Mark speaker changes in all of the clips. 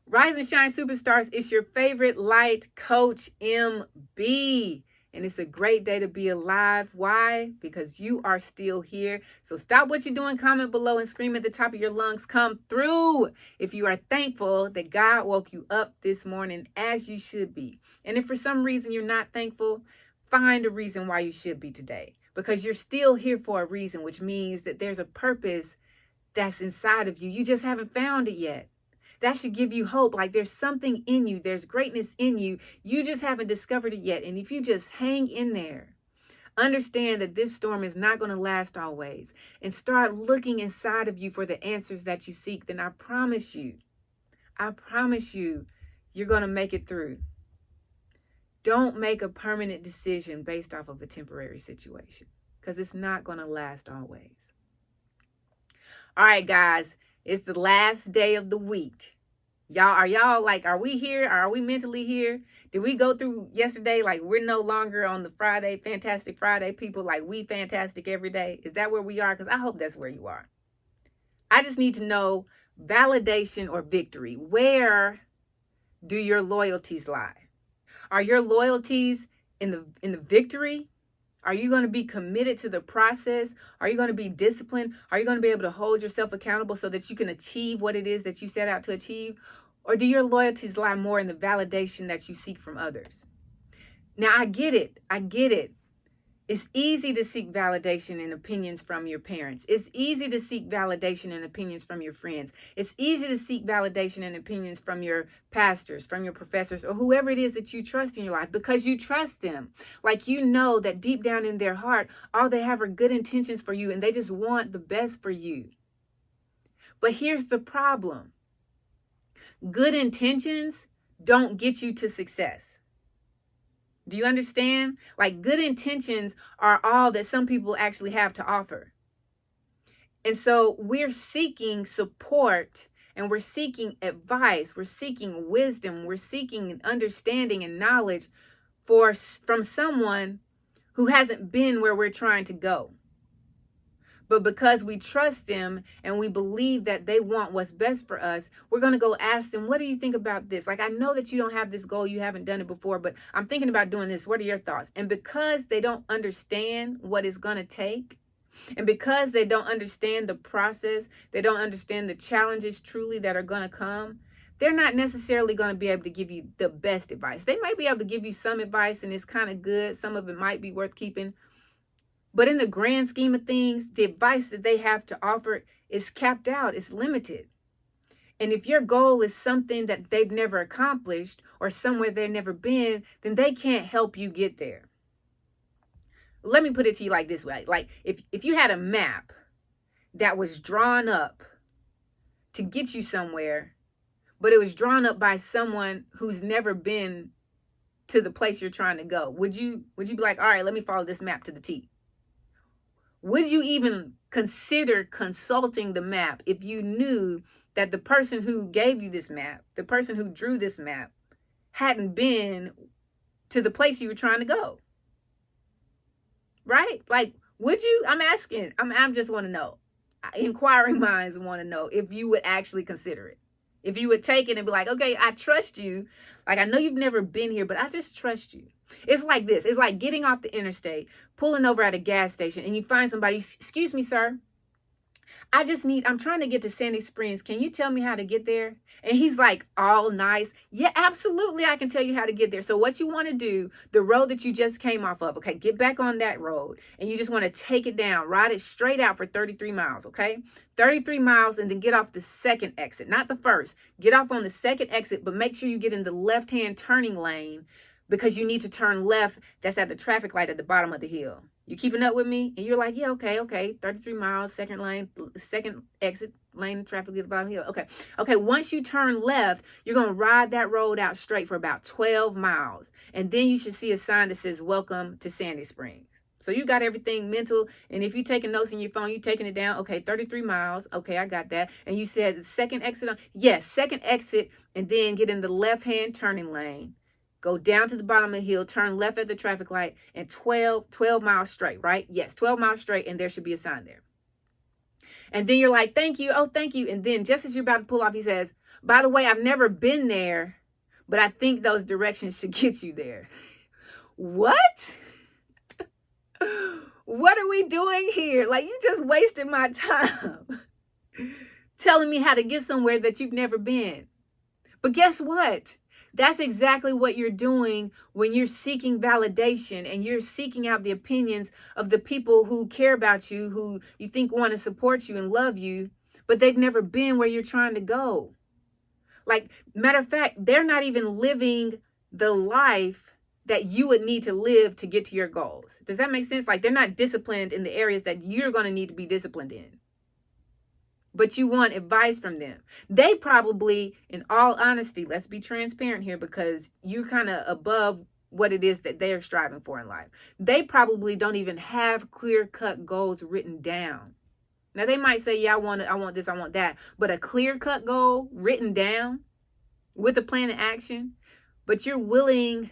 Speaker 1: Rise and Shine Superstars, it's your favorite light coach, MB. And it's a great day to be alive. Why? Because you are still here. So stop what you're doing, comment below, and scream at the top of your lungs. Come through if you are thankful that God woke you up this morning, as you should be. And if for some reason you're not thankful, find a reason why you should be today. Because you're still here for a reason, which means that there's a purpose that's inside of you. You just haven't found it yet. That should give you hope. Like there's something in you. There's greatness in you. You just haven't discovered it yet. And if you just hang in there, understand that this storm is not going to last always, and start looking inside of you for the answers that you seek, then I promise you, you're going to make it through. Don't make a permanent decision based off of a temporary situation, because it's not going to last always. All right, guys, it's the last day of the week. Are we here? Are we mentally here? Did we go through yesterday? Like, we're no longer on the Friday, Fantastic Friday people, like we fantastic every day. Is that where we are? Because I hope that's where you are. I just need to know validation or victory. Where do your loyalties lie? Are your loyalties in the victory? Are you going to be committed to the process? Are you going to be disciplined? Are you going to be able to hold yourself accountable so that you can achieve what it is that you set out to achieve? Or do your loyalties lie more in the validation that you seek from others? Now, I get it. It's easy to seek validation and opinions from your parents. It's easy to seek validation and opinions from your friends. It's easy to seek validation and opinions from your pastors, from your professors, or whoever it is that you trust in your life, because you trust them. Like, you know that deep down in their heart, all they have are good intentions for you, and they just want the best for you. But here's the problem. Good intentions don't get you to success. Do you understand? Like, good intentions are all that some people actually have to offer. And so we're seeking support, and we're seeking advice. We're seeking wisdom. We're seeking understanding and knowledge from someone who hasn't been where we're trying to go. But because we trust them and we believe that they want what's best for us, we're going to go ask them, what do you think about this? Like, I know that you don't have this goal, you haven't done it before, but I'm thinking about doing this. What are your thoughts? And because they don't understand what it's going to take, and because they don't understand the process, they don't understand the challenges truly that are going to come, they're not necessarily going to be able to give you the best advice. They might be able to give you some advice, and it's kind of good. Some of it might be worth keeping. But in the grand scheme of things, the advice that they have to offer is capped out, it's limited. And if your goal is something that they've never accomplished or somewhere they've never been, then they can't help you get there. Let me put it to you like this way. Like, if you had a map that was drawn up to get you somewhere, but it was drawn up by someone who's never been to the place you're trying to go, would you be like, all right, let me follow this map to the T? Would you even consider consulting the map if you knew that the person who gave you this map, the person who drew this map, hadn't been to the place you were trying to go? Right? Like, would you? I'm asking. I just want to know. Inquiring minds want to know if you would actually consider it. If you would take it and be like, okay, I trust you. Like, I know you've never been here, but I just trust you. It's like this. It's like getting off the interstate, pulling over at a gas station, and you find somebody, excuse me, sir. I'm trying to get to Sandy Springs. Can you tell me how to get there? And he's like, all nice. Yeah, absolutely. I can tell you how to get there. So what you want to do, the road that you just came off of, okay, get back on that road. And you just want to take it down, ride it straight out for 33 miles, okay? 33 miles, and then get off the second exit, not the first. Get off on the second exit, but make sure you get in the left-hand turning lane, because you need to turn left. That's at the traffic light at the bottom of the hill. You keeping up with me? And you're like, yeah, okay. 33 miles, second lane, second exit lane, traffic at the bottom of the hill. Okay. Once you turn left, you're going to ride that road out straight for about 12 miles. And then you should see a sign that says, welcome to Sandy Springs. So you got everything mental. And if you're taking notes in your phone, you're taking it down. Okay, 33 miles. Okay, I got that. And you said the second exit. Yes, second exit. And then get in the left-hand turning lane. Go down to the bottom of the hill, turn left at the traffic light, and 12 miles straight, right? Yes, 12 miles straight, and there should be a sign there. And then you're like, thank you. Oh, thank you. And then just as you're about to pull off, he says, By the way, I've never been there, but I think those directions should get you there. What? What are we doing here? Like, you just wasted my time telling me how to get somewhere that you've never been. But guess what? That's exactly what you're doing when you're seeking validation and you're seeking out the opinions of the people who care about you, who you think want to support you and love you, but they've never been where you're trying to go. Like, matter of fact, they're not even living the life that you would need to live to get to your goals. Does that make sense? Like, they're not disciplined in the areas that you're going to need to be disciplined in. But you want advice from them. They probably, in all honesty, let's be transparent here, because you're kind of above what it is that they are striving for in life. They probably don't even have clear-cut goals written down. Now, they might say, yeah, I want this, I want that. But a clear-cut goal written down with a plan of action, but you're willing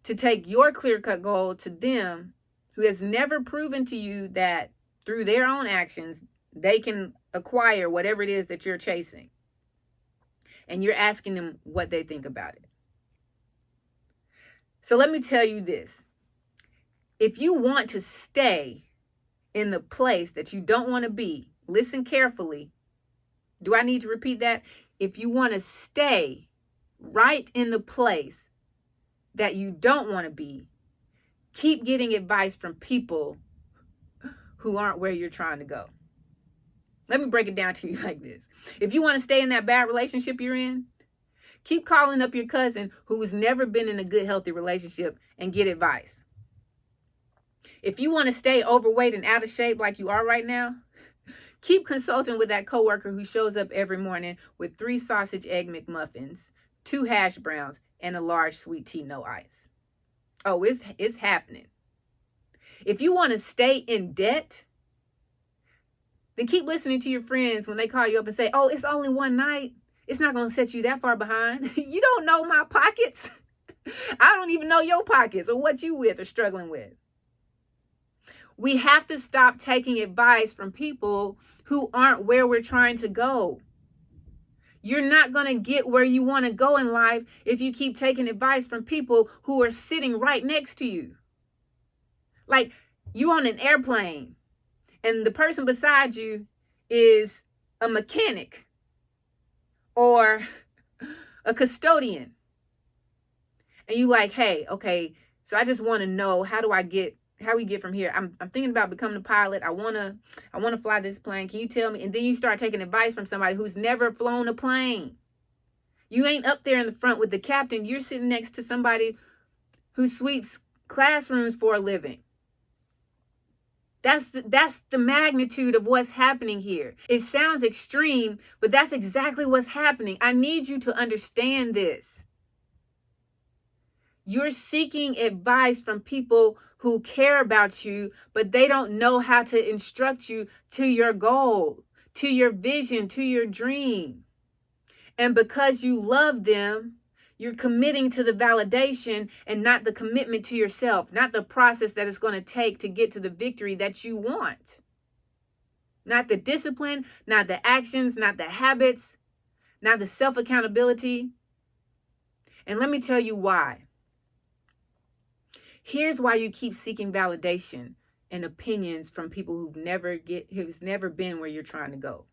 Speaker 1: to take your clear-cut goal to them, who has never proven to you that through their own actions, they can acquire whatever it is that you're chasing. And you're asking them what they think about it. So let me tell you this. If you want to stay in the place that you don't want to be, listen carefully. Do I need to repeat that? If you want to stay right in the place that you don't want to be, keep getting advice from people who aren't where you're trying to go. Let me break it down to you like this. If you want to stay in that bad relationship you're in, keep calling up your cousin who has never been in a good, healthy relationship and get advice. If you want to stay overweight and out of shape like you are right now, keep consulting with that coworker who shows up every morning with 3 sausage egg McMuffins, 2 hash browns, and a large sweet tea, no ice. Oh, it's happening. If you want to stay in debt, then keep listening to your friends when they call you up and say, oh, it's only one night. It's not going to set you that far behind. You don't know my pockets. I don't even know your pockets or what you with or struggling with. We have to stop taking advice from people who aren't where we're trying to go. You're not going to get where you want to go in life if you keep taking advice from people who are sitting right next to you. Like, you're on an airplane and the person beside you is a mechanic or a custodian. And you like, hey, okay, so I just want to know, how we get from here? I'm thinking about becoming a pilot. I want to fly this plane. Can you tell me? And then you start taking advice from somebody who's never flown a plane. You ain't up there in the front with the captain. You're sitting next to somebody who sweeps classrooms for a living. That's the magnitude of what's happening here. It sounds extreme, but that's exactly what's happening. I need you to understand this. You're seeking advice from people who care about you, but they don't know how to instruct you to your goal, to your vision, to your dream. And because you love them, you're committing to the validation and not the commitment to yourself, not the process that it's going to take to get to the victory that you want. Not the discipline, not the actions, not the habits, not the self-accountability. And let me tell you why. Here's why you keep seeking validation and opinions from people who's never been where you're trying to go.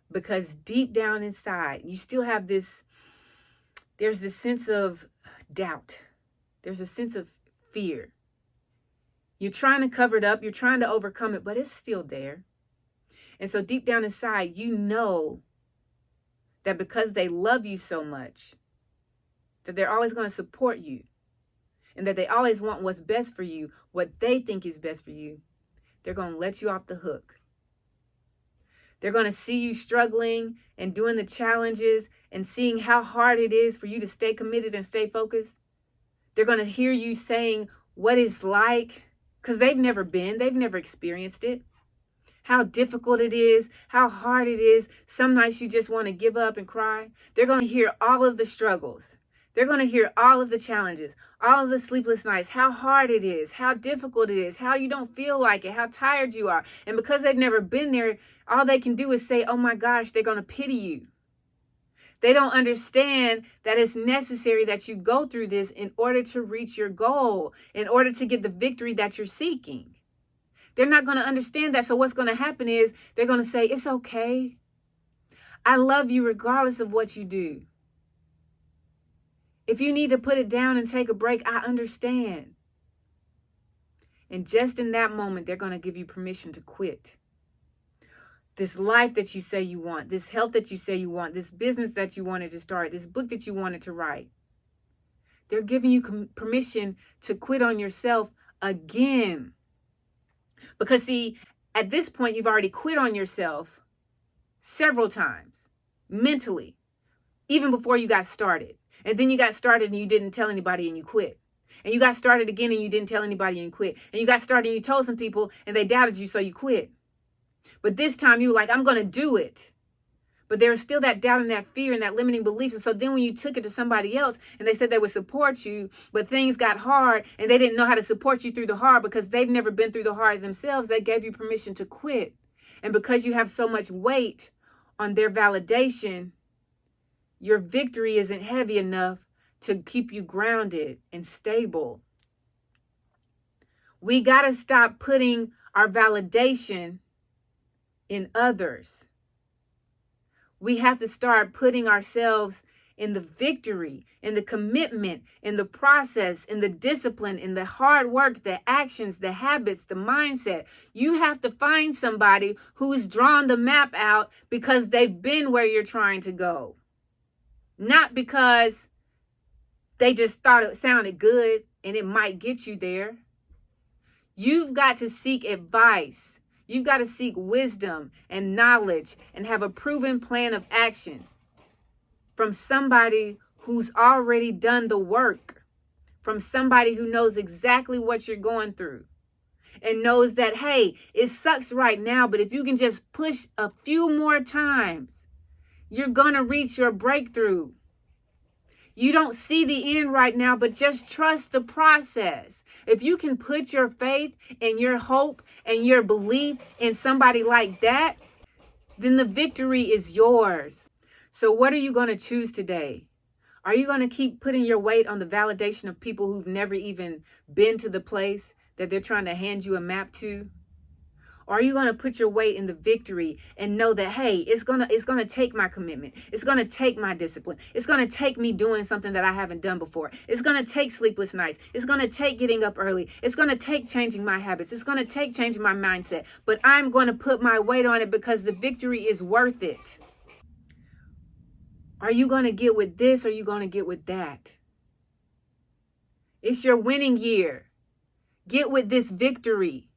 Speaker 1: Because deep down inside, you still have there's this sense of doubt. There's a sense of fear. You're trying to cover it up. You're trying to overcome it, but it's still there. And so deep down inside, you know that because they love you so much, that they're always going to support you, and that they always want what's best for you, what they think is best for you, they're going to let you off the hook. They're going to see you struggling and doing the challenges and seeing how hard it is for you to stay committed and stay focused. They're going to hear you saying what it's like, because they've never experienced it. How difficult it is, how hard it is. Some nights you just want to give up and cry. They're going to hear all of the struggles. They're going to hear all of the challenges, all of the sleepless nights, how hard it is, how difficult it is, how you don't feel like it, how tired you are. And because they've never been there, all they can do is say, oh my gosh, they're going to pity you. They don't understand that it's necessary that you go through this in order to reach your goal, in order to get the victory that you're seeking. They're not going to understand that. So what's going to happen is they're going to say, it's okay. I love you regardless of what you do. If you need to put it down and take a break, I understand. And just in that moment, they're going to give you permission to quit. This life that you say you want, this health that you say you want, this business that you wanted to start, this book that you wanted to write. They're giving you permission to quit on yourself again. Because see, at this point, you've already quit on yourself several times, mentally, even before you got started. And then you got started and you didn't tell anybody and you quit. And you got started again and you didn't tell anybody and you quit. And you got started and you told some people and they doubted you, so you quit. But this time you were like, I'm going to do it. But there was still that doubt and that fear and that limiting belief. And so then when you took it to somebody else and they said they would support you, but things got hard and they didn't know how to support you through the hard because they've never been through the hard themselves, they gave you permission to quit. And because you have so much weight on their validation, your victory isn't heavy enough to keep you grounded and stable. We got to stop putting our validation in others. We have to start putting ourselves in the victory, in the commitment, in the process, in the discipline, in the hard work, the actions, the habits, the mindset. You have to find somebody who's drawn the map out because they've been where you're trying to go. Not because they just thought it sounded good and it might get you there. You've got to seek advice. You've got to seek wisdom and knowledge and have a proven plan of action from somebody who's already done the work, from somebody who knows exactly what you're going through and knows that, hey, it sucks right now, but if you can just push a few more times, you're going to reach your breakthrough. You don't see the end right now, but just trust the process. If you can put your faith and your hope and your belief in somebody like that, then the victory is yours. So what are you going to choose today? Are you going to keep putting your weight on the validation of people who've never even been to the place that they're trying to hand you a map to? Or are you going to put your weight in the victory and know that, hey, it's going to take my commitment. It's going to take my discipline. It's going to take me doing something that I haven't done before. It's going to take sleepless nights. It's going to take getting up early. It's going to take changing my habits. It's going to take changing my mindset. But I'm going to put my weight on it because the victory is worth it. Are you going to get with this or are you going to get with that? It's your winning year. Get with this victory.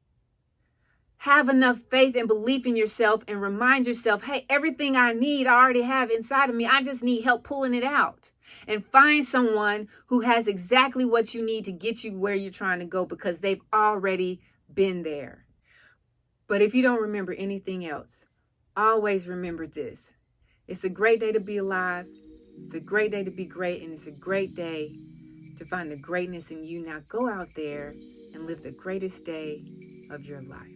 Speaker 1: Have enough faith and belief in yourself and remind yourself, hey, everything I need, I already have inside of me. I just need help pulling it out. And find someone who has exactly what you need to get you where you're trying to go because they've already been there. But if you don't remember anything else, always remember this. It's a great day to be alive. It's a great day to be great. And it's a great day to find the greatness in you. Now go out there and live the greatest day of your life.